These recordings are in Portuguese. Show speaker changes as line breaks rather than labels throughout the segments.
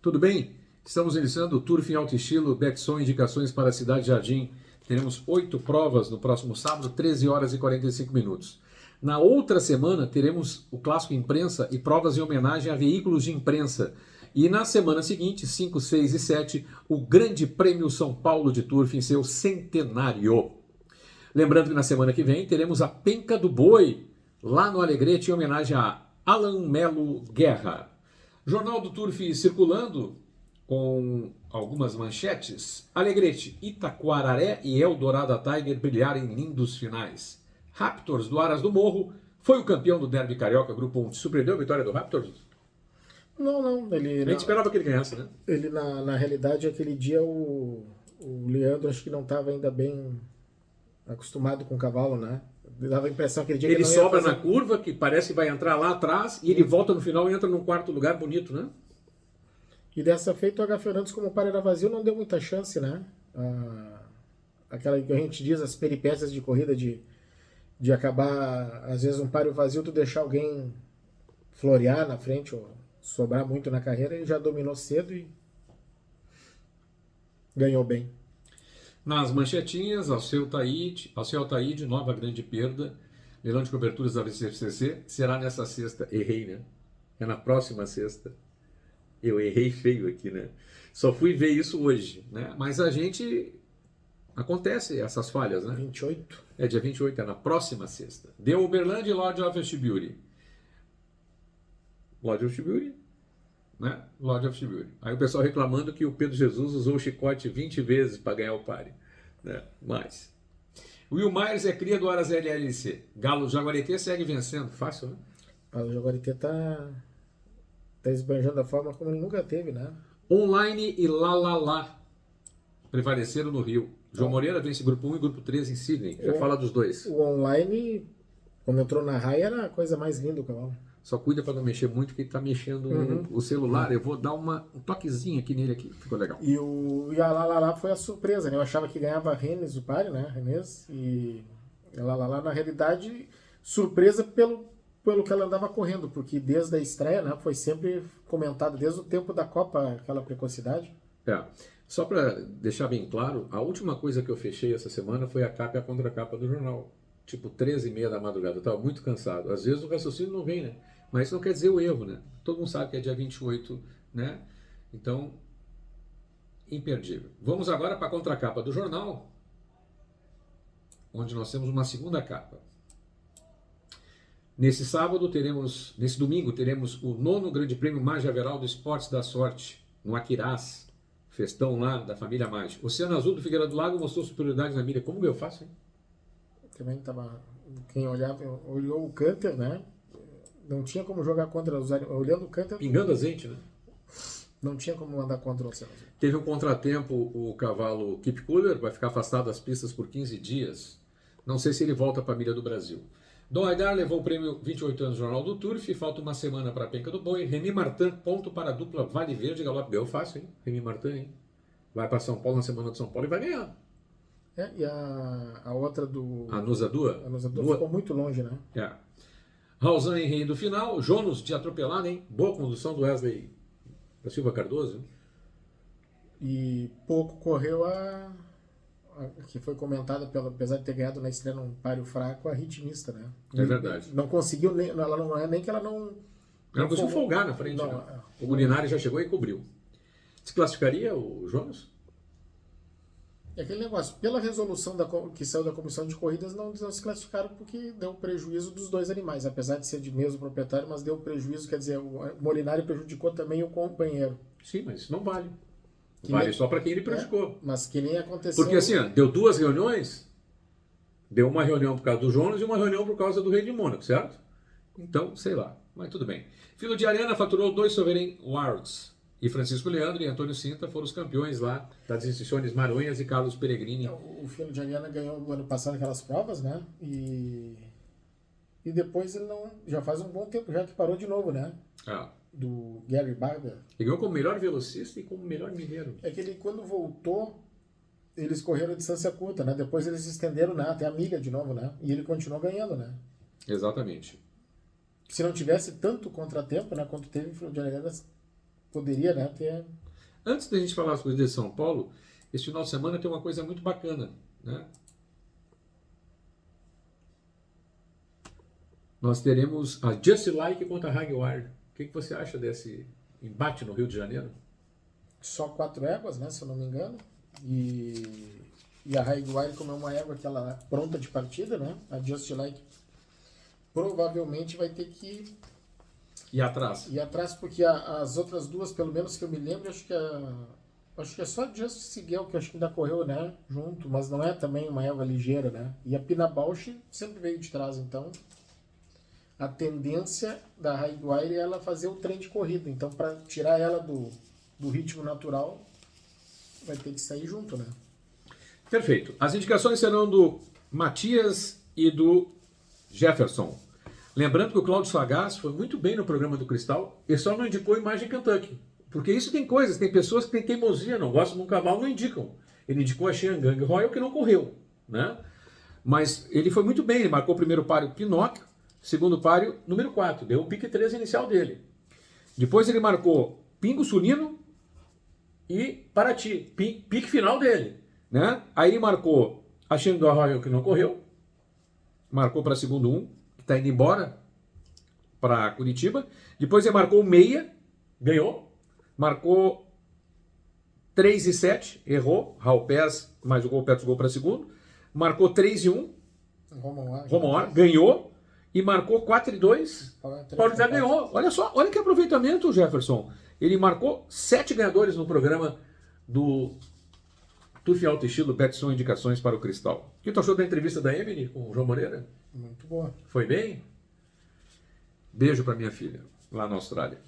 Tudo bem? Estamos iniciando o Turf em Alto Estilo, Betson, indicações para a Cidade Jardim. Teremos 8 provas no próximo sábado, 13 horas e 45 minutos. Na outra semana, teremos o Clássico Imprensa e provas em homenagem a veículos de imprensa. E na semana seguinte, 5, 6 e 7, o Grande Prêmio São Paulo de Turf em seu centenário. Lembrando que na semana que vem teremos a Penca do Boi, lá no Alegrete, em homenagem a Alan Melo Guerra. Jornal do Turf circulando com algumas manchetes. Alegrete, Itaquararé e Eldorado Tiger brilharam em lindos finais. Raptors do Aras do Morro foi o campeão do Derby Carioca, Grupo 1. Te surpreendeu a vitória do Raptors?
Não.
A gente esperava que ele ganhasse, né?
Ele, na realidade, aquele dia o Leandro acho que não estava ainda bem acostumado com o cavalo, né? Dava a impressão aquele dia que
ele
não ia
sobra
fazer...
na curva, que parece que vai entrar lá atrás, e ele volta no final e entra num quarto lugar bonito, né?
E dessa feita o H. Fernandes, como o par era vazio, não deu muita chance, né? Aquela que a gente diz, as peripécias de corrida de acabar, às vezes, um páreo vazio, tu deixar alguém florear na frente ou sobrar muito na carreira, ele já dominou cedo e ganhou bem.
Nas manchetinhas, Alceu Taíde, nova grande perda. Leilão de coberturas da VCCC será nessa sexta. Errei, né? É na próxima sexta. Eu errei feio aqui, né? Só fui ver isso hoje, né? Mas a gente... Acontece essas falhas, né?
28.
É dia 28, é na próxima sexta. Deu Uberlândia e Lodge of Beauty. Lodge of Beauty, né? Lodge of Beauty. Aí o pessoal reclamando que o Pedro Jesus usou o chicote 20 vezes para ganhar o páreo, né? Mas... Will Myers é cria do Aras LLC. Galo Jaguareté segue vencendo. Fácil, né?
O Jaguareté tá esbanjando a forma como ele nunca teve, né?
Online e Lá prevaleceram no Rio. João Moreira vence grupo 1 e grupo 3 em Sydney. Já fala dos dois.
O online, quando entrou na raia, era a coisa mais linda do cavalo.
Só cuida para não mexer muito, que ele tá mexendo o celular. Eu vou dar um toquezinho aqui nele aqui. Ficou legal.
E a Lá foi a surpresa, né? Eu achava que ganhava Rennes o páreo, né? Rennes. E a Lá, na realidade, surpresa pelo que ela andava correndo, porque desde a estreia, né, foi sempre comentado, desde o tempo da Copa, aquela precocidade.
Só para deixar bem claro, a última coisa que eu fechei essa semana foi a capa e a contracapa do jornal. Tipo, 13h30 da madrugada. Eu estava muito cansado. Às vezes o raciocínio não vem, né? Mas isso não quer dizer o erro, né? Todo mundo sabe que é dia 28, né? Então, imperdível. Vamos agora para a contracapa do jornal, onde nós temos uma segunda capa. Nesse domingo, teremos o 9º Grande Prêmio Magia Veraldo Esportes da Sorte, no Aquirás, festão lá da família Mágica. Oceano Azul do Figueira do Lago mostrou superioridade na mira. Como eu faço, hein?
Também tava... Quem olhou o Canter, né? Não tinha como jogar contra os... Olhando o Canter...
Pingando azeite, né?
Não tinha como andar contra o Oceano Azul.
Teve um contratempo, o cavalo Keep Cooler vai ficar afastado das pistas por 15 dias. Não sei se ele volta para a milha do Brasil. Dom Aidar levou o prêmio 28 anos do Jornal do Turf, falta uma semana para a Penca do Boi. Remy Martin, ponto para a dupla Vale Verde, Galope Bel, fácil, hein? Remy Martin, hein? Vai para São Paulo na semana de São Paulo e vai ganhar.
E a outra do...
A Nusadua?
A Nusadua ficou muito longe, né?
Raulzan em rei do final, Jonas de atropelado, hein? Boa condução do Wesley da Silva Cardoso.
E pouco correu que foi comentada, apesar de ter ganhado na estreia num páreo fraco, a ritmista, né?
É verdade.
Não conseguiu, ela não é nem que ela não...
Ela conseguiu folgar na frente,
não,
né? O Gulinari já chegou e cobriu. Se classificaria o Jonas?
É aquele negócio, pela resolução que saiu da comissão de corridas, não se classificaram porque deu prejuízo dos dois animais, apesar de ser de mesmo proprietário, mas deu prejuízo, quer dizer, o Molinari prejudicou também o companheiro.
Sim, mas isso não vale. Vale só para quem ele prejudicou.
Mas que nem aconteceu...
Porque assim, deu 2 reuniões, deu uma reunião por causa do Jonas e uma reunião por causa do Rei de Mônaco, certo? Então, sei lá, mas tudo bem. Filo de Arena faturou 2 Sovereign Awards. E Francisco Leandro e Antônio Cinta foram os campeões lá das instituições Maronhas e Carlos Peregrini.
O Filo de Ariana ganhou no ano passado aquelas provas, né? E depois ele não... Já faz um bom tempo já que parou de novo, né? Do Gary Barber.
Ele ganhou como melhor velocista e como melhor mineiro.
É que ele, quando voltou, eles correram a distância curta, né? Depois eles estenderam, né, até a milha de novo, né? E ele continuou ganhando, né?
Exatamente.
Se não tivesse tanto contratempo, né, quanto teve, o Filo de Ariana poderia, né, ter...
Antes da gente falar as coisas de São Paulo, esse final de semana tem uma coisa muito bacana, né? Nós teremos a Just Like contra a Jaguar. O que você acha desse embate no Rio de Janeiro?
Só 4 éguas, né, se eu não me engano. E a Jaguar, como é uma égua que ela é pronta de partida, né? A Just Like provavelmente vai ter que
ir atrás.
Ir atrás, porque as outras duas, pelo menos que eu me lembro, acho que é só a Just Sigel que eu acho que ainda correu, né, junto, mas não é também uma égua ligeira, né? E a Pina Bausch sempre veio de trás, então a tendência da Jaguar é ela fazer o trem de corrida. Então, para tirar ela do ritmo natural, vai ter que sair junto, né?
Perfeito. As indicações serão do Matias e do Jefferson. Lembrando que o Cláudio Sagaz foi muito bem no programa do Cristal e só não indicou Imagem Kentucky. Porque isso tem coisas, tem pessoas que têm teimosia, não gostam de um cavalo, não indicam. Ele indicou a Xiangang Royal, que não correu, né? Mas ele foi muito bem, ele marcou o primeiro páreo Pinóquio, segundo páreo número 4, deu o pique 3 inicial dele. Depois ele marcou Pingo Sulino e Paraty, pique final dele, né? Aí ele marcou a Xiangang Royal, que não correu, marcou para segundo 1, que está indo embora para Curitiba. Depois ele marcou o meia, ganhou. Marcou 3 e 7, errou. Raul Pés, mais o gol, Petros gol para segundo. Marcou 3 e 1, Romoar, ganhou. E marcou 4 e 2, Paulo Zé ganhou. Olha só, olha que aproveitamento, Jefferson. Ele marcou 7 ganhadores no programa do Turf Alto Estilo, Betson Indicações para o Cristal. O que tu achou da entrevista da Emily com o João Moreira?
Muito boa.
Foi bem? Beijo para minha filha, lá na Austrália.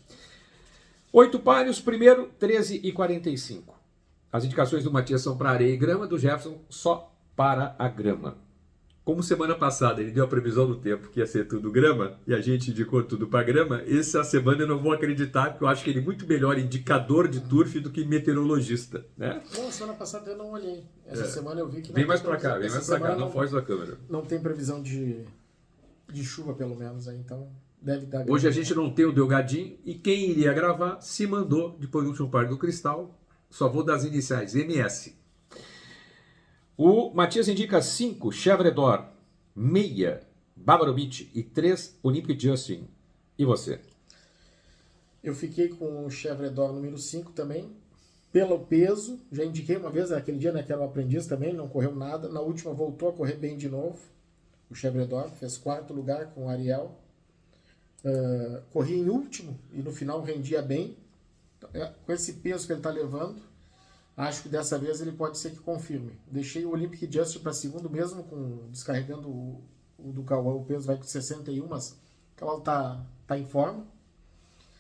8 páreos, primeiro 13 e 45. As indicações do Matias são para areia e grama, do Jefferson só para a grama. Como semana passada ele deu a previsão do tempo que ia ser tudo grama, e a gente indicou tudo para grama, essa semana eu não vou acreditar, porque eu acho que ele é muito melhor indicador de turf do que meteorologista, né?
Não, semana passada eu não olhei. Essa semana eu vi que...
Vem mais para cá, não foge da câmera.
Não tem previsão de chuva, pelo menos, aí, então... Deve dar.
Hoje a gente não tem o Delgadinho e quem iria gravar se mandou depois do último par do Cristal. Só vou das iniciais, MS. O Matias indica 5, Chevredor, meia, Bávaro Beach e 3, Olympic Justin. E você?
Eu fiquei com o Chevredor número 5 também, pelo peso. Já indiquei uma vez, aquele dia, né, que era um aprendiz também, não correu nada. Na última voltou a correr bem de novo. O Chevredor fez 4º lugar com o Ariel. Corri em último e no final rendia bem. Com esse peso que ele está levando, acho que dessa vez ele pode ser que confirme. Deixei o Olympic Just para segundo, mesmo descarregando o do Cauã, o peso vai com 61, mas o cavalo tá em forma.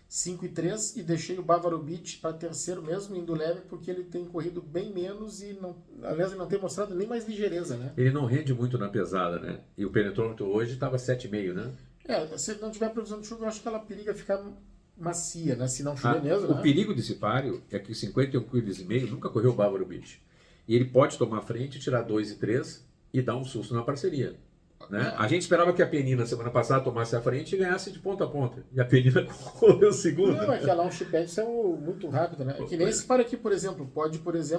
5 e 3, e deixei o Bávaro Beach para terceiro, mesmo indo leve, porque ele tem corrido bem menos e, aliás, ele não tem mostrado nem mais ligeireza, né?
Ele não rende muito na pesada, né? E o penetrômetro hoje estava 7,5, né?
Se não tiver previsão de chuva, eu acho que ela periga ficar macia, né? Se não chover mesmo,
o perigo desse páreo é que 51,5 kg nunca correu o Bávaro Beach. E ele pode tomar frente, tirar 2 e 3 e dar um susto na parceria. Né? A gente esperava que a Penina, semana passada, tomasse a frente e ganhasse de ponta a ponta. E a Penina correu segundo.
Não, é que a Launchpad saiu muito rápida, né? É que nem esse par aqui, por exemplo.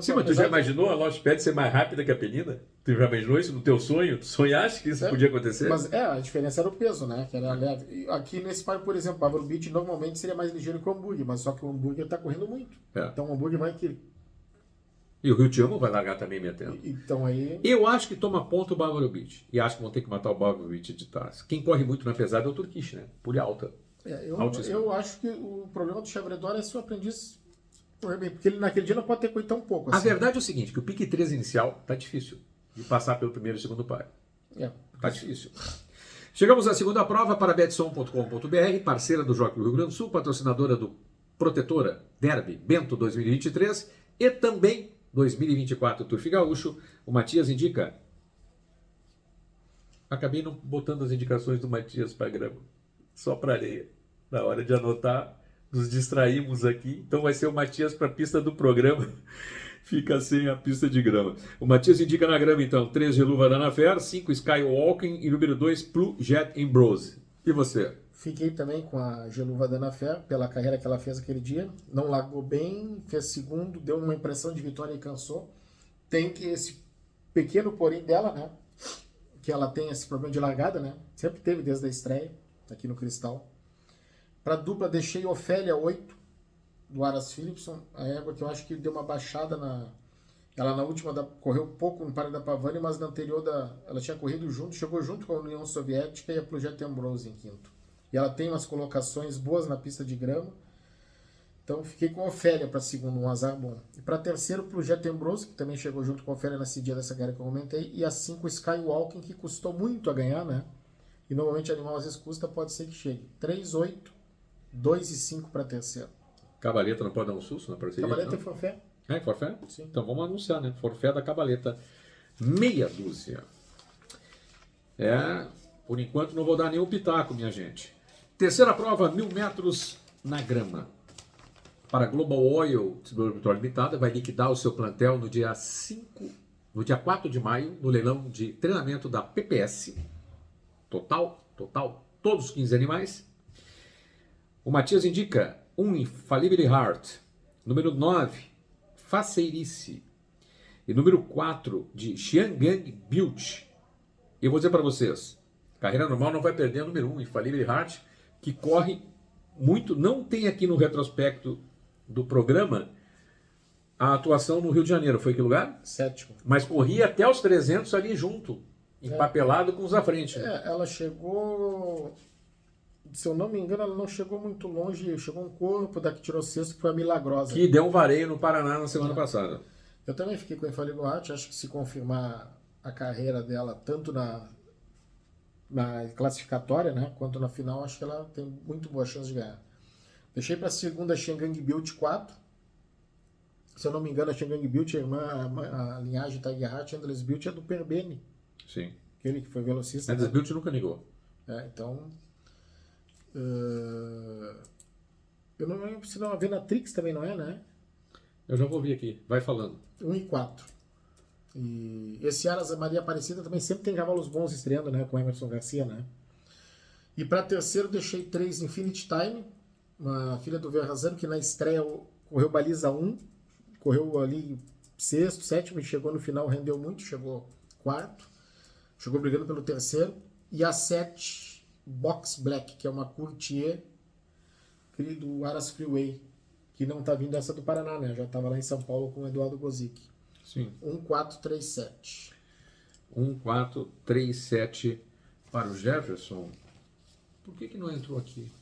Sim, mas tu já imaginou a Launchpad ser mais rápida que a Penina? Tu já imaginou isso no teu sonho? Tu sonhaste que isso podia acontecer?
Mas a diferença era o peso, né? Que era leve. Aqui nesse par, por exemplo, o Bávaro Beach normalmente seria mais ligeiro que o Hambúrguer, mas só que o Hambúrguer tá correndo muito. Então o Hambúrguer vai que...
E o Rio Te Amo vai largar também metendo.
Então aí...
Eu acho que toma ponto o Bávaro Beach. E acho que vão ter que matar o Bávaro Beach de trás. Quem corre muito na pesada é o Turkish, né? Pulha alta.
Eu acho que o problema do Chevredor é se o aprendiz correr bem. Porque ele naquele dia não pode ter corrido tão pouco.
Assim. A verdade é o seguinte, que o pique 3 inicial tá difícil de passar pelo primeiro e segundo par. Tá difícil. Chegamos à segunda prova para betson.com.br, parceira do Jockey do Rio Grande do Sul, patrocinadora do Protetora Derby Bento 2023 e também 2024 Turf Gaúcho. O Matias indica... Acabei não botando as indicações do Matias para grama. Só para areia. Na hora de anotar, nos distraímos aqui. Então vai ser o Matias para a pista do programa. Fica sem a pista de grama. O Matias indica na grama, então, 3 Geluva da Anafer, 5 Skywalking e número 2 Blue Jet in Bronze. E você?
Fiquei também com a Geluva Dana Fé, pela carreira que ela fez aquele dia. Não largou bem, fez segundo, deu uma impressão de vitória e cansou. Tem que esse pequeno porém dela, né? Que ela tem esse problema de largada, né? Sempre teve desde a estreia, aqui no Cristal. Para dupla, deixei Ofélia 8, do Aras Philipson. A égua que eu acho que deu uma baixada na... Ela na última correu pouco no Parque da Pavani, mas na anterior ela tinha corrido junto, chegou junto com a União Soviética e a Projeto Ambrose em quinto. E ela tem umas colocações boas na pista de grama. Então fiquei com a Ofélia para segundo, um azar bom. E para terceiro, Projeto Ambrose, que também chegou junto com a Ofélia nesse dia dessa guerra que eu comentei. E a 5, Skywalking, que custou muito a ganhar, né? E normalmente animal às vezes custa, pode ser que chegue. 3, 8, 2 e 5 para terceiro.
Cabaleta não pode dar um susto na parceria?
Cabaleta e forfé.
É, forfé?
Sim.
Então vamos anunciar, né? Forfé da Cabaleta. Meia dúzia. Por enquanto não vou dar nenhum pitaco, minha gente. Terceira prova, 1.000 metros na grama. Para a Global Oil Distribuidora Limitada, vai liquidar o seu plantel no dia 4 de maio, no leilão de treinamento da PPS. Total, todos os 15 animais. O Matias indica 1 Infallible Heart, número 9, Faceirice, e número 4 de Xiangang Built. Eu vou dizer para vocês, carreira normal não vai perder o número 1, Infallible Heart, que corre muito, não tem aqui no retrospecto do programa a atuação no Rio de Janeiro, foi que lugar?
7º.
Mas corria até os 300 ali junto, empapelado com os à frente.
Ela chegou, se eu não me engano, ela não chegou muito longe, chegou um corpo da que tirou sexto, que foi a Milagrosa.
Que deu um vareio no Paraná na semana passada.
Eu também fiquei com a Infallible Heart, acho que se confirmar a carreira dela, tanto na classificatória, né, quanto na final, acho que ela tem muito boa chance de ganhar. Deixei para a segunda Xiangang Built 4. Se eu não me engano, a Xiangang Built, a linhagem Tiger Heart, Endless Built é do Perbene.
Sim.
Aquele que foi velocista.
Endless Built nunca negou.
Então... eu não lembro se não a Venatrix também não é, né?
Eu já vou vir aqui. Vai falando.
1 e 4. E esse Aras Maria Aparecida também sempre tem cavalos bons estreando, né? Com Emerson Garcia, né? E para terceiro deixei 3 Infinity Time, uma filha do Verrazano, que na estreia correu baliza 1, correu ali sexto, sétimo, e chegou no final, rendeu muito, chegou quarto, chegou brigando pelo terceiro. E a 7 Box Black, que é uma courtier do Aras Freeway, que não tá vindo essa do Paraná, né? Já estava lá em São Paulo com o Eduardo Gozic.
Sim.
1437.
1437 para o Jefferson. Por que não entrou aqui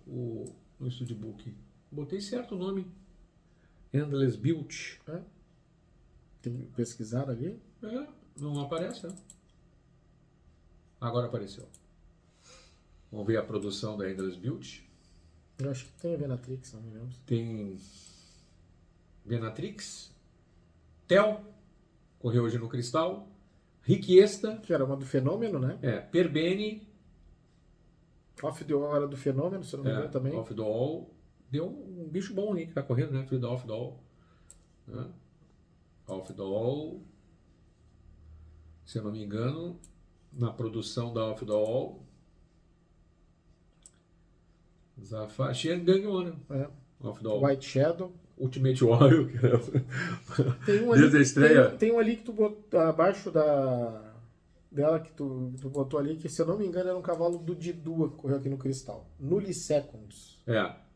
no Studbook? Botei certo o nome. Endless Built.
Tem que pesquisar ali?
Não aparece, né? Agora apareceu. Vamos ver a produção da Endless Built.
Eu acho que tem a Venatrix, não me lembro.
Tem Venatrix, Tel, correu hoje no Cristal, Riquiesta,
que era uma do Fenômeno, né?
Perbene,
Off the All era do Fenômeno, se não me engano também.
Off the All, deu um bicho bom ali que tá correndo, né? Tudo Off the All. Off the All, se eu não me engano, na produção da Off the All, Zafar, Xiangang One, Off the All.
White Shadow.
Ultimate Warrior, que era
desde
a estreia.
Tem um ali que tu botou abaixo dela que tu botou ali, que se eu não me engano era um cavalo do Didu que correu aqui no Cristal. Nulliseconds.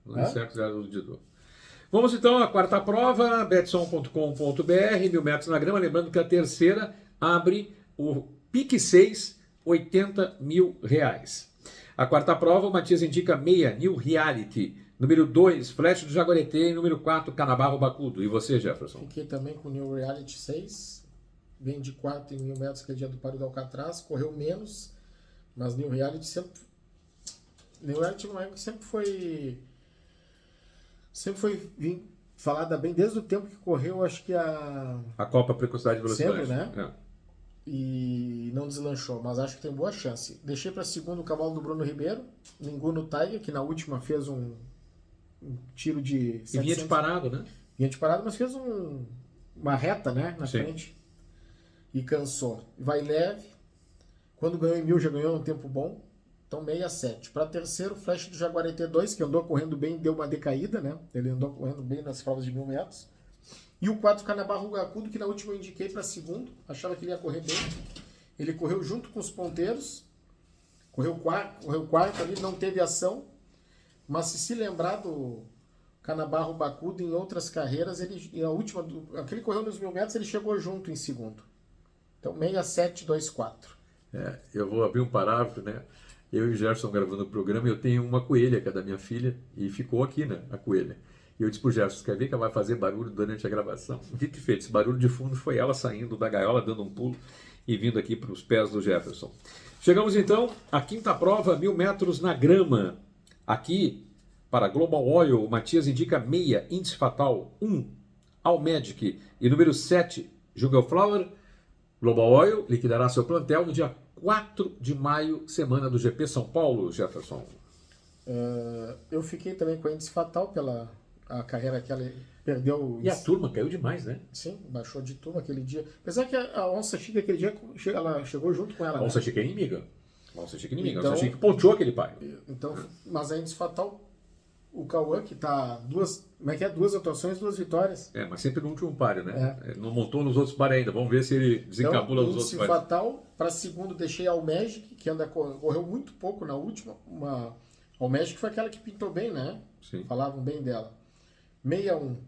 Nulliseconds era do Didu. Vamos então à quarta prova, betson.com.br, 1.000 metros na grama. Lembrando que a terceira abre o pique 6, R$80 mil. A quarta prova, o Matias indica meia, New Reality. Número 2, Flash do Jaguareté. E número 4, Canabarro Bacudo. E você, Jefferson?
Fiquei também com New Reality 6. Vem de 4 em 1.000 metros, que é dia do Páreo do Alcatraz. Correu menos, mas New Reality sempre... New Reality não é que sempre foi falada bem desde o tempo que correu, acho que a
Copa Precocidade e Velocidade.
Sempre, né? E não deslanchou, mas acho que tem boa chance. Deixei para segundo o cavalo do Bruno Ribeiro, Ninguno Tiger, que na última fez um tiro de 700.
E vinha de parado, né?
Vinha de parado, mas fez uma reta, né, na
Sim.
frente. E cansou. Vai leve. Quando ganhou em 1.000, já ganhou um tempo bom. Então 67. Para terceiro, Flash do Jaguaré T2, que andou correndo bem, deu uma decaída, né? Ele andou correndo bem nas provas de 1.000 metros. E o 4, Canabarro Gacudo, que na última eu indiquei para segundo, achava que ele ia correr bem. Ele correu junto com os ponteiros, correu quarto ali, não teve ação, mas se lembrar do Canabarro Bacudo em outras carreiras, ele, a última, aquele correu nos 1.000 metros, ele chegou junto em segundo. Então 6724.
Eu vou abrir um parágrafo, né? Eu e o Gerson gravando o programa, eu tenho uma coelha, que é da minha filha, e ficou aqui, né, a coelha. E eu disse pro Gerson, quer ver que ela vai fazer barulho durante a gravação? Dito e feito, esse barulho de fundo foi ela saindo da gaiola, dando um pulo e vindo aqui para os pés do Jefferson. Chegamos então à quinta prova, 1.000 metros na grama. Aqui, para Global Oil, o Matias indica meia, índice fatal 1, Almedic e número 7, Jungle Flower. Global Oil liquidará seu plantel no dia 4 de maio, semana do GP São Paulo, Jefferson.
Eu fiquei também com índice fatal pela a carreira que ela perdeu.
E a turma caiu demais, né?
Sim, baixou de turma aquele dia. Apesar que a Onça Chica aquele dia, ela chegou junto com ela.
A Onça Chica é inimiga. A Onça Chica é inimiga.
Então,
a Onça Chica ponteou aquele pai.
Então, mas a índice fatal, o Cauã, que tá duas atuações, 2 vitórias.
Mas sempre no último páreo, né? Não montou nos outros páreos ainda. Vamos ver se ele desencabula
então,
nos outros
índice
páreos.
fatal, para segundo deixei a Almedic, que correu muito pouco na última. A Almedic foi aquela que pintou bem, né?
Sim.
Falavam bem dela. 61.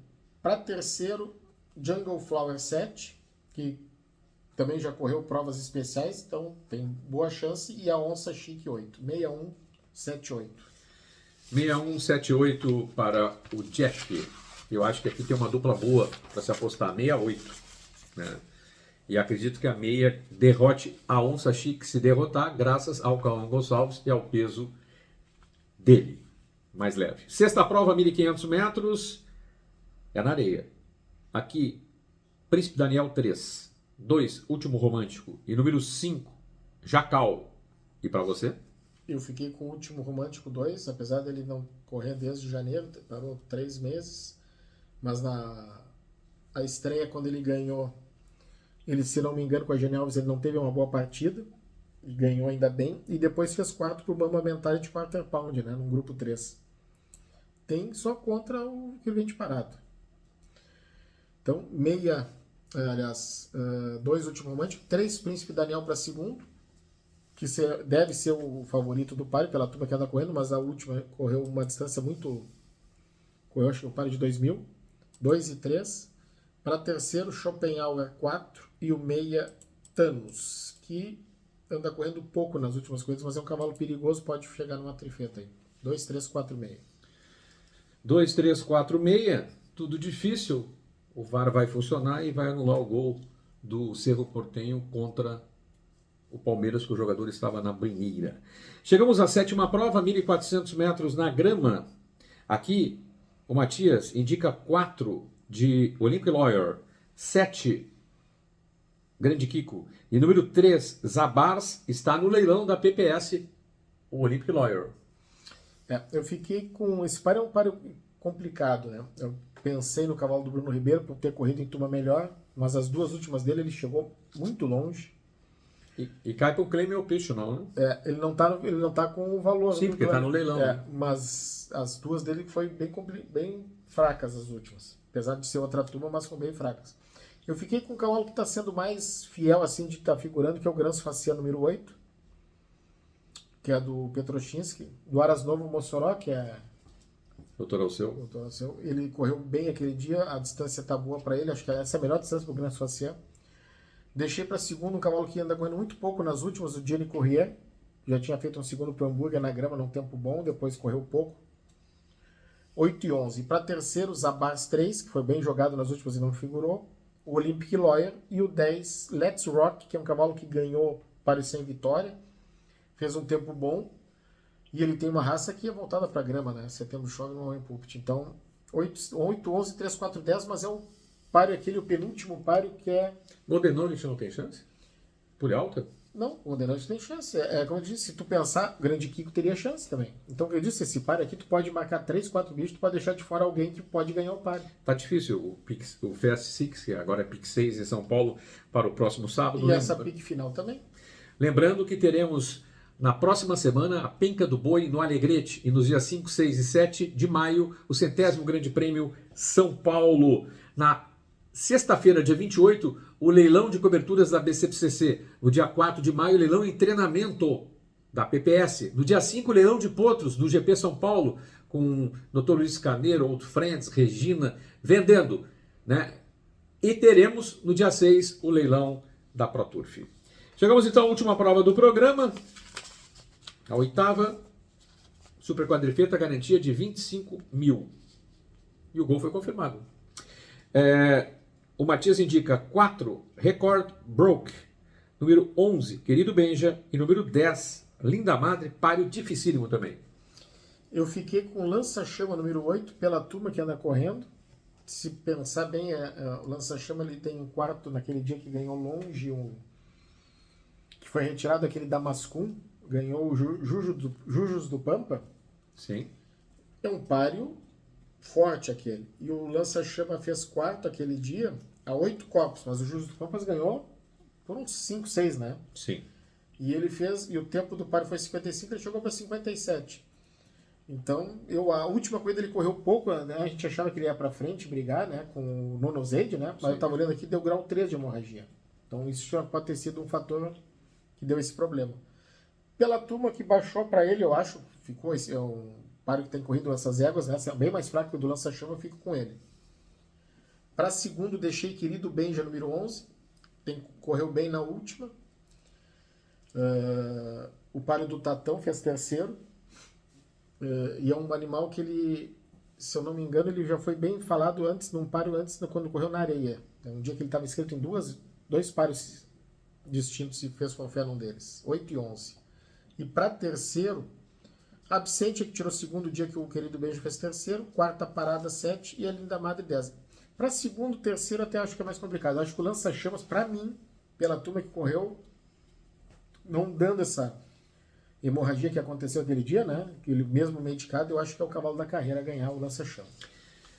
Para terceiro, Jungle Flower 7, que também já correu provas especiais, então tem boa chance. E a Onça Chique 8. 6178.
6178 para o Jeff. Eu acho que aqui tem uma dupla boa para se apostar. 68. Né? E acredito que a meia derrote a Onça Chique, se derrotar, graças ao Cauã Gonçalves e ao peso dele. Mais leve. Sexta prova, 1.500 metros. É na areia. Aqui, Príncipe Daniel 3. 2, Último Romântico. E número 5, Jacal. E para você?
Eu fiquei com o Último Romântico 2, apesar dele não correr desde janeiro, parou 3 meses. Mas a estreia, quando ele ganhou, ele, se não me engano, com a Gene Alves, ele não teve uma boa partida. Ele ganhou ainda bem. E depois fez 4 para o Bamba Mentality Quarter Pound, né, no grupo 3. Tem só contra o que vem de parado. Então, 2 Último Romântico, 3 Príncipe Daniel para segundo, que deve ser o favorito do páreo, pela turma que anda correndo, mas a última correu uma distância muito... Correu, acho que o páreo de 2.000. 2 e 3. Para terceiro, Schopenhauer 4 e o meia Thanos, que anda correndo pouco nas últimas corridas, mas é um cavalo perigoso, pode chegar numa trifeta aí. 2, 3, 4, 6.
2, 3, 4, 6. Tudo difícil. O VAR vai funcionar e vai anular o gol do Cerro Porteño contra o Palmeiras, que o jogador estava na banheira. Chegamos à sétima prova, 1.400 metros na grama. Aqui, o Matias indica 4 de Olympic Lawyer, 7 Grande Kiko e número 3, Zabars, está no leilão da PPS, o Olympic Lawyer.
Eu fiquei com... Esse páreo é um páreo complicado, né? Eu pensei no cavalo do Bruno Ribeiro por ter corrido em turma melhor, mas as 2 últimas dele ele chegou muito longe.
E cai para o claim optional, né?
Ele não tá com o valor.
Sim, porque está no leilão. Né?
Mas as 2 dele foi bem fracas as últimas. Apesar de ser outra turma, mas foram bem fracas. Eu fiquei com o cavalo que está sendo mais fiel assim de estar figurando, que é o Gran Facia número 8, que é do Petrochinski, do Aras Novo Mossoró, que é
Doutor Alceu.
Ele correu bem aquele dia, a distância tá boa para ele, acho que essa é a melhor distância para o Gran Facia. Deixei para segundo um cavalo que anda correndo muito pouco nas últimas, o Gianni Corrier. Já tinha feito um segundo para o Hamburger na grama num tempo bom, depois correu pouco. 8 e 11. Para terceiro, Zabars 3, que foi bem jogado nas últimas e não figurou. O Olympic Lawyer e o 10, Let's Rock, que é um cavalo que ganhou para sem vitória. Fez um tempo bom. E ele tem uma raça que é voltada para grama, né? Setembro chove no Royal Pulpit. Então, 8, 11, 3, 4, 10, mas é o páreo aquele, o penúltimo páreo que é...
Godenovich não tem chance? Por alta?
Não, o Godenovich tem chance. Como eu disse, se tu pensar, o Grande Kiko teria chance também. Então, eu disse, esse páreo aqui, tu pode marcar 3, 4 bichos, tu pode deixar de fora alguém que pode ganhar o páreo.
Tá difícil. O FS6, que agora é PIC 6 em São Paulo, para o próximo sábado.
E essa pique final também.
Lembrando que teremos Na próxima semana, a Penca do Boi no Alegrete. E nos dias 5, 6 e 7 de maio, o 100º Grande Prêmio São Paulo. Na sexta-feira, dia 28, o leilão de coberturas da BCPCC. No dia 4 de maio, leilão em treinamento da PPS. No dia 5, leilão de potros do GP São Paulo, com o Dr. Luiz Carneiro, Old Friends, Regina, vendendo, né? E teremos no dia 6 o leilão da ProTurf. Chegamos então à última prova do programa, a oitava, Super Quadrifeta, garantia de 25 mil. E o gol foi confirmado. O Matias indica 4, Record Broke. Número 11, Querido Benja. E número 10, Linda Madre, páreo dificílimo também.
Eu fiquei com Lança-Chama número 8, pela turma que anda correndo. Se pensar bem, o Lança-Chama ele tem um quarto naquele dia que ganhou longe, que foi retirado aquele Damascum, ganhou o Jujus do Pampa.
Sim.
É um páreo forte aquele. E o Lança-Chama fez quarto aquele dia, a 8 copos, mas o Jujus do Pampas ganhou por uns 5, 6, né?
Sim.
E ele fez, e o tempo do páreo foi 55, ele chegou para 57. Então, a última corrida ele correu pouco, né? A gente achava que ele ia para frente brigar, né? Com o Nono Zed, né? Mas
Sim.
eu estava olhando aqui, deu grau 3 de hemorragia. Então, isso já pode ter sido um fator que deu esse problema. Pela turma que baixou para ele, eu acho, ficou esse é um páreo que tem corrido essas éguas, né? Bem mais fraco que o do Lança-Chama, eu fico com ele. Para segundo, deixei Querido Benja, número 11. Correu bem na última. O páreo do Tatão fez terceiro. E é um animal que ele, se eu não me engano, ele já foi bem falado antes, num páreo antes, quando correu na areia. Um dia que ele estava inscrito em dois páreos distintos e fez fanfé num deles, 8 e 11. E para terceiro, Absente, que tirou segundo dia que o Querido Beijo fez terceiro, quarta parada 7 e a Linda Madre 10. Para segundo, terceiro até acho que é mais complicado. Eu acho que o Lança-Chamas, para mim, pela turma que correu, não dando essa hemorragia que aconteceu aquele dia, né? Que ele mesmo medicado, eu acho que é o cavalo da carreira a ganhar o Lança-Chamas.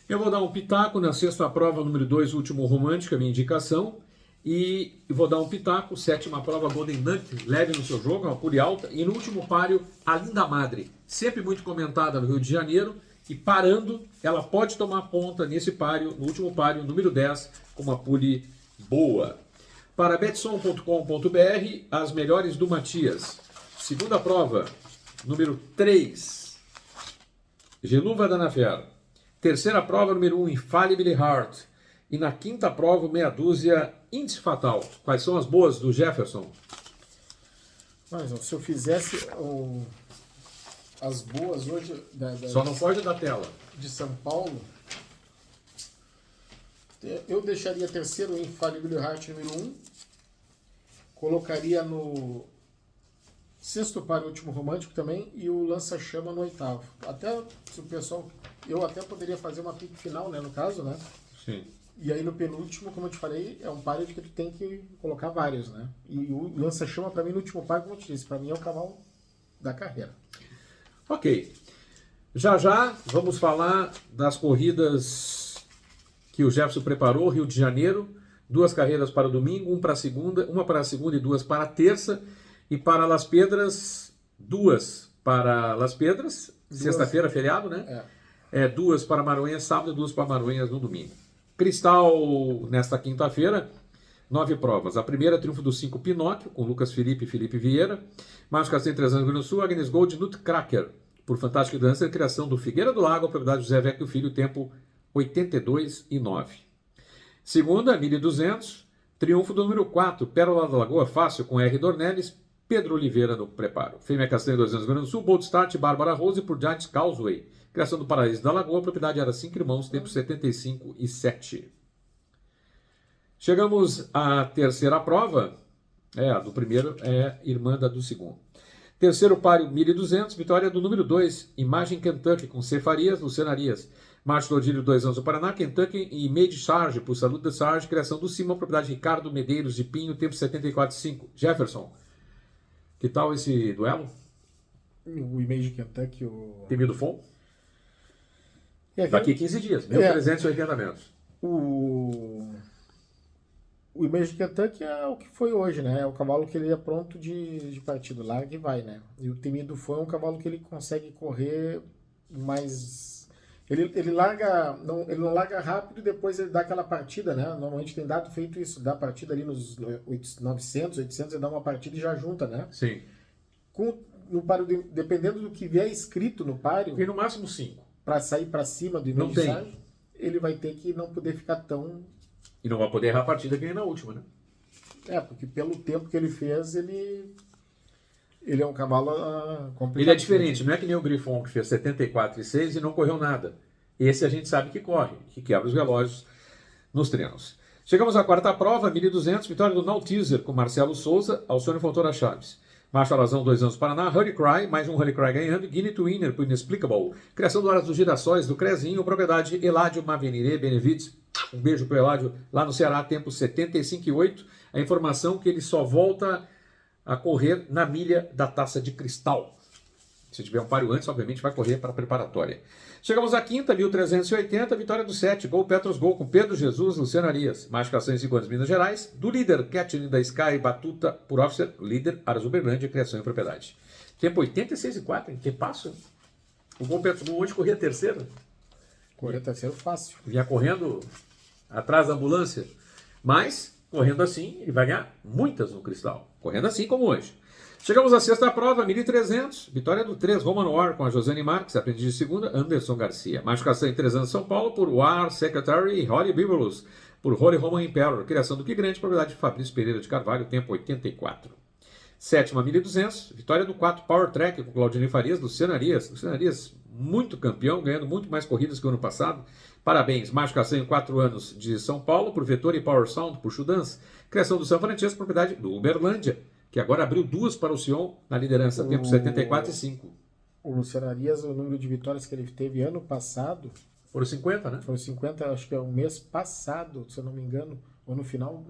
Eu vou dar um pitaco na sexta prova, número 2, Último Romântico, a minha indicação. E vou dar um pitaco, sétima prova, Golden Nut, leve no seu jogo, uma pule alta. E no último páreo, a Linda Madre, sempre muito comentada no Rio de Janeiro. E parando, ela pode tomar ponta nesse páreo, no último páreo, número 10, com uma pule boa. Para betson.com.br, as melhores do Matias. Segunda prova, número 3, Geluva da Nafer. Terceira prova, número 1, Infallible Heart. E na quinta prova, meia dúzia, Índice Fatal. Quais são as boas do Jefferson?
Mas se eu fizesse as boas hoje...
Só não pode da tela.
De São Paulo, eu deixaria terceiro o Infallible Heart número 1. Colocaria no sexto para o Último Romântico também e o Lança-Chama no oitavo. Até se o pessoal... Eu até poderia fazer uma pique final, né, no caso, né?
Sim.
E aí no penúltimo, como eu te falei, é um páreo que tu tem que colocar vários, né? E o Lança-Chama, para mim, no último páreo, como eu te disse, para mim é o cavalo da carreira.
Ok. Já já vamos falar das corridas que o Jefferson preparou, Rio de Janeiro. 2 carreiras para o domingo, uma para a segunda e 2 para a terça. E para Las Pedras, 2 para Las Pedras, sexta-feira, feriado, né? 2 para Maronhas sábado e 2 para Maronhas no domingo. Cristal, nesta quinta-feira, 9 provas. A primeira, triunfo do 5 Pinóquio, com Lucas Felipe e Felipe Vieira. Márcio Castelo, 3 anos, Rio Grande do Sul. Agnes Gold, Nutcracker, por Fantástico Dancer, criação do Figueira do Lago, a propriedade José Vecchio Filho, tempo 82 e 9. Segunda, 1.200, triunfo do número 4, Pérola da Lagoa, fácil, com R. Dornelles, Pedro Oliveira no preparo. Fêmea Castanho, 2 anos, Rio Grande do Sul. Bold Start, Bárbara Rose, por Giants Causeway. Criação do Paraíso da Lagoa, propriedade era 5 irmãos, tempo 75 e 7. Chegamos à terceira prova. A do primeiro é irmã da do segundo. Terceiro páreo, 1.200, vitória do número 2, Imagem Kentucky, com C. Farias, Luciana Arias. Márcio Lodílio, 2 anos do Paraná, Kentucky, e Made Charge, por Saúde de Sarge, criação do Simão, propriedade Ricardo Medeiros de Pinho, tempo 74 e 5. Jefferson, que tal esse duelo?
O Image Kentucky, o...
Temido Fon? Daqui 15 dias, 1.380 metros.
O O Image de Kentucky é o que foi hoje, né? É o cavalo que ele é pronto de partido, larga e vai, né? E o Temido foi um cavalo que ele consegue correr mais... Ele larga, ele não larga rápido e depois ele dá aquela partida, né? Normalmente tem dado feito isso, dá partida ali nos 900, 800, ele dá uma partida e já junta, né?
Sim.
No páreo, dependendo do que vier escrito no páreo...
E no máximo 5.
Para sair para cima do
Não tem.
Image, ele vai ter que não poder ficar tão...
E não vai poder errar a partida que nem na última, né?
Porque pelo tempo que ele fez, ele é um cavalo complicado.
Ele é diferente, não é que nem o Griffon que fez 74,6 e não correu nada. Esse a gente sabe que corre, que quebra os relógios nos treinos. Chegamos à quarta prova, 1.200, vitória do Now Teaser com Marcelo Souza, Alcione Fontoura Chaves. Macho Alazão, 2 anos, Paraná, Hurry Cry, mais um Hurry Cry ganhando, Guinea to Winner pro Inexplicable, criação do Horas dos Girassóis, do Crezinho, propriedade Eládio Mavenire Benevides, um beijo pro Eládio, lá no Ceará, tempo 75,8, a informação que ele só volta a correr na milha da Taça de Cristal. Se tiver um páreo antes, obviamente vai correr para a preparatória. Chegamos à quinta, 1.380, vitória do 7, Gol Petros Gol com Pedro Jesus, Luciano Arias. Machucação em 5 anos, Minas Gerais. Do líder, Catching da Sky, Batuta por Officer. Líder, Aras Uberlândia, criação e propriedade. Tempo 86,4, em que passo? O Gol Petros Gol hoje corria terceiro.
Correr terceiro fácil.
Vinha correndo atrás da ambulância. Mas, correndo assim, ele vai ganhar muitas no Cristal. Correndo assim como hoje. Chegamos à sexta prova, 1.300, vitória do 3, Roman War, com a Josiane Marques, aprendiz de segunda, Anderson Garcia. Machucação em 3 anos, São Paulo, por War Secretary e Holly Bibulus, por Holy Roman Emperor, criação do Que Grande, propriedade de Fabrício Pereira de Carvalho, tempo 84. Sétima, 1.200, vitória do 4, Power Track, com Claudinei Farias, Luciano Arias. Luciano Arias, muito campeão, ganhando muito mais corridas que o ano passado. Parabéns, Machucação em 4 anos de São Paulo, por Vetor e Power Sound, por Chudans, criação do São Francisco, propriedade do Uberlândia, que agora abriu 2 para o Sion na liderança, tempo 74,5.
O Luciano Arias, o número de vitórias que ele teve ano passado...
Foram 50, né?
Foram 50, acho que é o mês passado, se eu não me engano, ou no final,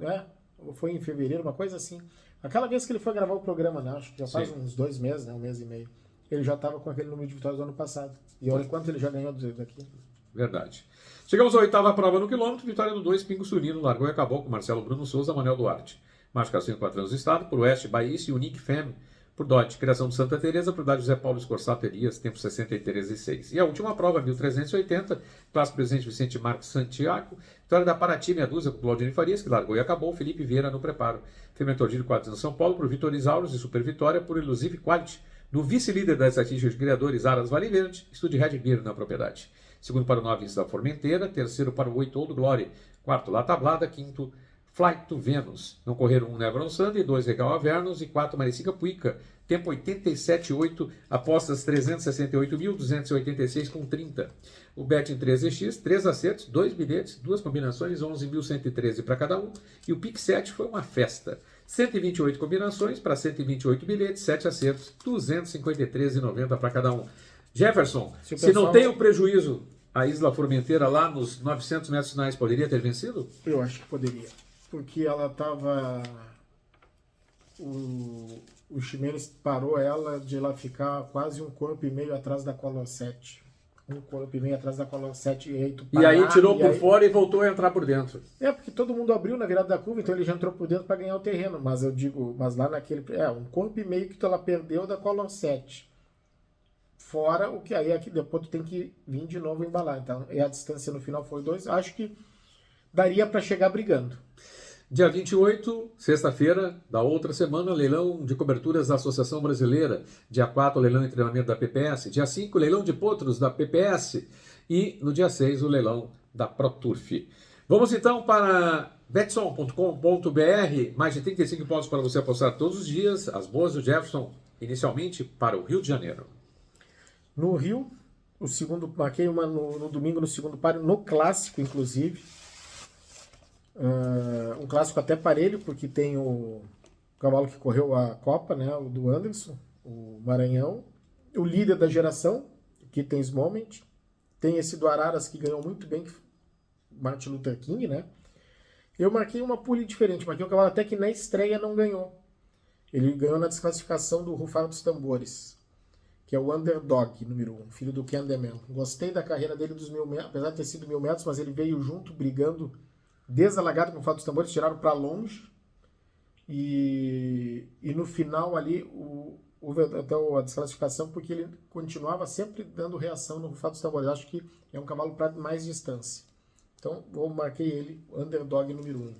ou foi em fevereiro, uma coisa assim. Aquela vez que ele foi gravar o programa, né? Acho que já faz uns 2 meses, né? 1 mês e meio. Ele já estava com aquele número de vitórias do ano passado. E olha quanto ele já ganhou daqui.
Verdade. Chegamos à oitava prova no quilômetro, vitória do 2, Pingo Surino, largou e acabou com Marcelo Bruno Souza, Manuel Duarte. Machucação em 4 anos do estado, por Oeste, Bahia e Unique Femme, por Dodge, criação de Santa Teresa, por José Paulo Escorsato Elias, tempo 63,6. E a última prova, 1.380, clássico presidente Vicente Marques Santiago, vitória da Paraty, meia dúzia, com Claudinei Farias, que largou e acabou, Felipe Vieira no preparo. Fermentor de 4 anos São Paulo, por Vitor Isauros e Super Vitória, por Elusive Quality, do vice-líder das estatísticas de criadores Aras Vale Verde, estúdio Red Beer na propriedade. Segundo para o 9, da Formenteira, terceiro para o 8, Old Glory, quarto, La Tablada, quinto, Flight to Venus. Não correram 1 Nevron Sunday, 2 Regal Avernus e 4 Maricica Puica. Tempo 87,8, apostas 368.286 com 30. O bet em 13x, 3 acertos, 2 bilhetes, 2 combinações, 11.113 para cada um. E o Pick 7 foi uma festa. 128 combinações para 128 bilhetes, 7 acertos, 253,90 para cada um. Jefferson, se não tem o prejuízo, a Isla Formenteira lá nos 900 metros finais poderia ter vencido?
Eu acho que poderia. Porque ela estava... O Ximenes parou ela de ela ficar quase 1,5 corpo atrás da Color 7. 1,5 corpo atrás da Color 7.
E aí tirou por fora e voltou a entrar por dentro.
Porque todo mundo abriu na virada da curva, então ele já entrou por dentro para ganhar o terreno. Mas eu digo, lá naquele... 1,5 corpo que ela perdeu da Color 7. Fora o que aí aqui depois tu tem que vir de novo embalar. Então, e a distância no final foi 2. Acho que daria para chegar brigando.
Dia 28, sexta-feira da outra semana, leilão de coberturas da Associação Brasileira. Dia 4, leilão de treinamento da PPS. Dia 5, leilão de potros da PPS. E no dia 6, o leilão da ProTurf. Vamos então para betson.com.br. Mais de 35 pontos para você apostar todos os dias. As boas do Jefferson, inicialmente para o Rio de Janeiro.
No Rio, marquei uma no domingo no segundo páreo, no clássico, inclusive. Um clássico até parelho, porque tem o cavalo que correu a Copa, né, o do Anderson, o Maranhão. O líder da geração, que tem esse Moment. Tem esse do Araras, que ganhou muito bem, Martin Luther King, né? Eu marquei uma pule diferente, marquei um cavalo até que na estreia não ganhou. Ele ganhou na desclassificação do Rufar dos Tambores, que é o Underdog, número 1, filho do Ken Demel. Gostei da carreira dele dos 1.000 metros, apesar de ter sido 1.000 metros, mas ele veio junto, brigando desalagado com o fato dos tambores, tiraram para longe. E no final ali houve até a desclassificação porque ele continuava sempre dando reação no fato dos tambores. Acho que é um cavalo para mais distância. Então marquei ele, underdog número 1.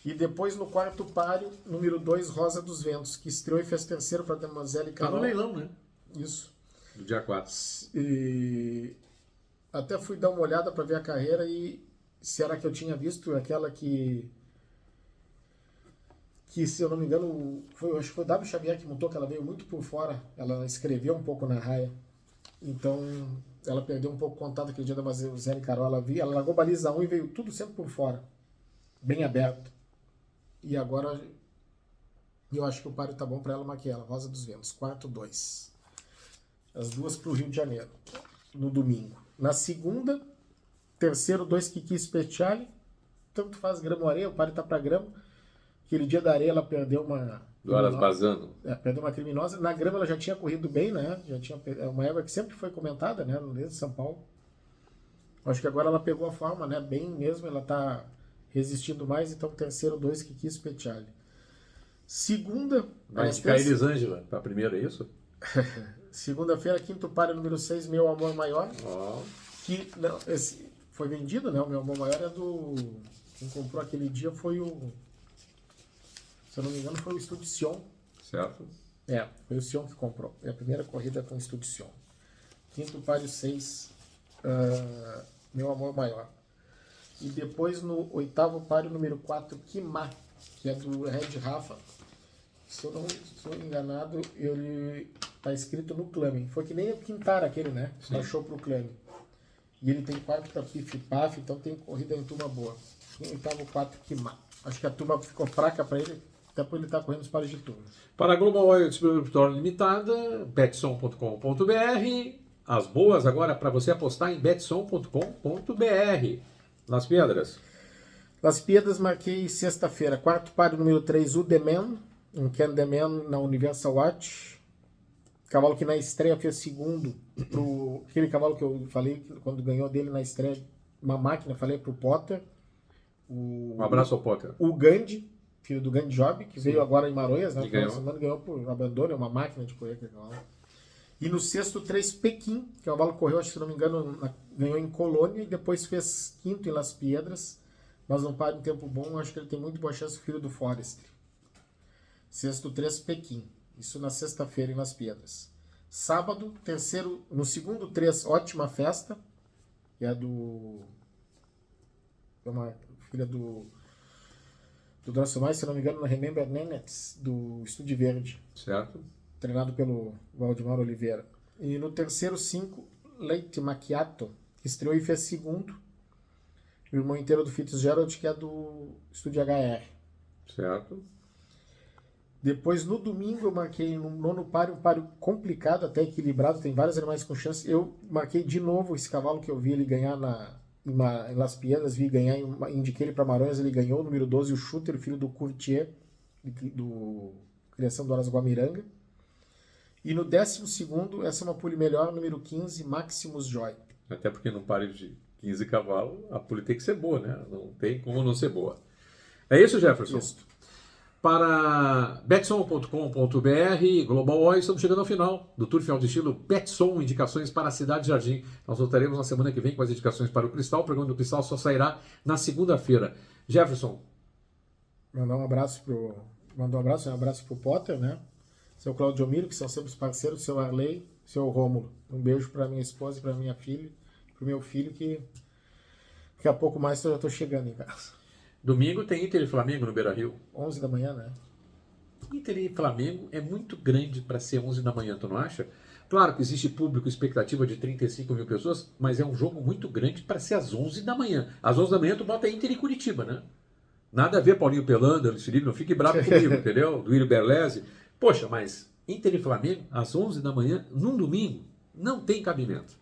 E depois no quarto páreo, número 2, Rosa dos Ventos, que estreou e fez terceiro para Demoiselle Carol.
Tá no leilão, né?
Isso.
Do dia 4.
E até fui dar uma olhada para ver a carreira e será que eu tinha visto aquela que se eu não me engano, acho que foi o W. Xavier que montou, que ela veio muito por fora, ela escreveu um pouco na raia, então ela perdeu um pouco o contato aquele dia da Demoiselle Carol, ela largou baliza 1 e veio tudo sempre por fora, bem aberto, e agora eu acho que o páreo tá bom para ela maquiar ela, Rosa dos Ventos, quarto 2, as duas pro Rio de Janeiro, no domingo. Na segunda, terceiro 2 Kiki Speciale, tanto faz grama ou areia, o páreo tá para grama. Aquele dia da areia ela perdeu uma...
Do Aras Bazano.
Perdeu uma criminosa. Na grama ela já tinha corrido bem, né? É uma égua que sempre foi comentada, né? Desde São Paulo. Acho que agora ela pegou a forma, né? Bem mesmo, ela tá resistindo mais. Então, terceiro 2 Kiki Speciale. Segunda...
Vai indicar Elisângela para a primeira, é isso?
Segunda-feira, quinto páreo número 6, Meu Amor Maior.
Oh.
Que não, esse foi vendido, né? O Meu Amor Maior é do... Quem comprou aquele dia foi o... Se eu não me engano, foi o Estúdio Sion.
Certo.
Foi o Sion que comprou. É a primeira corrida com o Estúdio Sion. Quinto páreo 6, Meu Amor Maior. E depois no oitavo páreo número 4, Kimá, que é do Red Rafa. Se eu não estou enganado, ele está escrito no Clame. Foi que nem o Quintara aquele, né? Baixou para o Clame. E ele tem 4 para Pif Paf, então tem corrida em turma boa. E oitavo 4, Kimá. Acho que a turma ficou fraca para ele. Até por ele estar correndo os pares de turno.
Para a Global Oil Distribuidora Limitada, betson.com.br. As boas agora para você apostar em betson.com.br. Las Piedras.
Las Piedras marquei sexta-feira. Quarto páreo número 3, o The Man. Um Ken The Man na Universal Watch. Cavalo que na estreia fez segundo. Aquele cavalo que eu falei quando ganhou dele na estreia. Uma máquina, falei pro Potter.
Um abraço ao Potter.
O Gandhi, filho do Gandhi Job, que veio agora em Maroias, né?
Ganhou
por abandono, é uma máquina de correr aquele cavalo. E no sexto, 3 Pequim, que o cavalo correu, acho que se não me engano, ganhou em Colônia e depois fez quinto em Las Piedras, mas não para em tempo bom, acho que ele tem muito boa chance, o filho do Forest. Sexto, 3 Pequim, isso na sexta-feira em Las Piedras. Sábado, terceiro, no segundo 3, Ótima Festa, que é uma filha do Drosselmais, se não me engano, na Remember Nenets, do Estúdio Verde.
Certo.
Treinado pelo Valdemar Oliveira. E no terceiro 5, Leite Macchiato, que estreou e fez segundo. O irmão inteiro do Fitzgerald, que é do Estúdio HR.
Certo.
Depois, no domingo, eu marquei no nono páreo, um páreo complicado, até equilibrado, tem vários animais com chance. Eu marquei de novo esse cavalo que eu vi ele ganhar em Las Piedras, indiquei ele para Maronhas, ele ganhou, o número 12, o Shooter, filho do Courtier, do criação do Horas Guamiranga. E no 12º, essa é uma pule melhor, número 15, Maximus Joy.
Até porque num páreo de 15 cavalos, a pule tem que ser boa, né? Não tem como não ser boa. É isso, Jefferson?
Isso.
Para betson.com.br, Global Oil, estamos chegando ao final do Tour Final de Estilo Betson, indicações para a Cidade Jardim. Nós voltaremos na semana que vem com as indicações para o Cristal. O programa do Cristal só sairá na segunda-feira. Jefferson.
Mandar um abraço pro Potter, né? Seu Claudio Miro, que são sempre os parceiros, seu Arley, seu Rômulo. Um beijo para minha esposa e para minha filha, para o meu filho, que daqui a pouco mais eu já estou chegando em casa.
Domingo tem Inter e Flamengo no Beira-Rio.
11 da manhã, né?
Inter e Flamengo é muito grande para ser 11 da manhã, tu não acha? Claro que existe público, expectativa de 35 mil pessoas, mas é um jogo muito grande para ser às 11 da manhã. Às 11 da manhã tu bota Inter e Curitiba, né? Nada a ver Paulinho Pelanda, Luiz Felipe, não fique bravo comigo, entendeu? Duílio Berlese. Poxa, mas Inter e Flamengo às 11 da manhã, num domingo, não tem cabimento.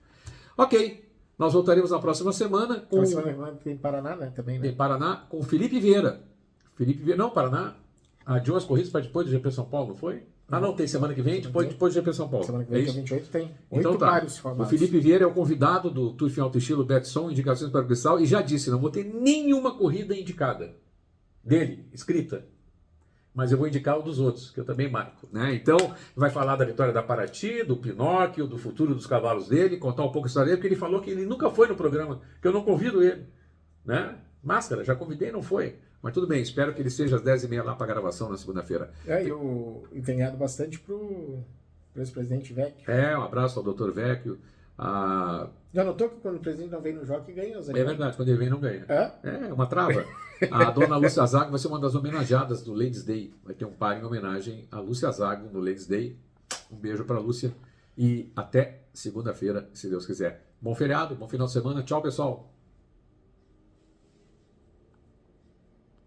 Ok. Nós voltaremos na próxima semana com...
Tem Paraná, né? Também, né?
Tem Paraná com Felipe Vieira. Não, Paraná adiou as corridas para depois do GP São Paulo, não foi? Ah, não, tem semana que vem? Depois de GP São Paulo.
Semana que
É
vem,
isso?
dia 28, tem 8
Então tá.
pares
O
formados.
Felipe Vieira é o convidado do Turf em Alto Estilo Betson, indicações para o Cristal, e já disse, não vou ter nenhuma corrida indicada dele, escrita. Mas eu vou indicar o dos outros, que eu também marco, né? Então, vai falar da vitória da Paraty, do Pinóquio, do futuro dos cavalos dele, contar um pouco a história dele, porque ele falou que ele nunca foi no programa, que eu não convido ele, né? Máscara, já convidei, não foi. Mas tudo bem, espero que ele seja às 10h30 lá para a gravação na segunda-feira.
E tem ganhado bastante pro ex-presidente Vecchio.
Um abraço ao Dr. Vecchio.
Já notou que quando o presidente não vem no jogo, ganha os
É verdade, quando ele vem não ganha.
É?
É uma trava. A dona Lúcia Zago vai ser uma das homenageadas do Ladies Day. Vai ter um par em homenagem a Lúcia Zago no Ladies Day. Um beijo para Lúcia e até segunda-feira, se Deus quiser. Bom feriado, bom final de semana. Tchau, pessoal.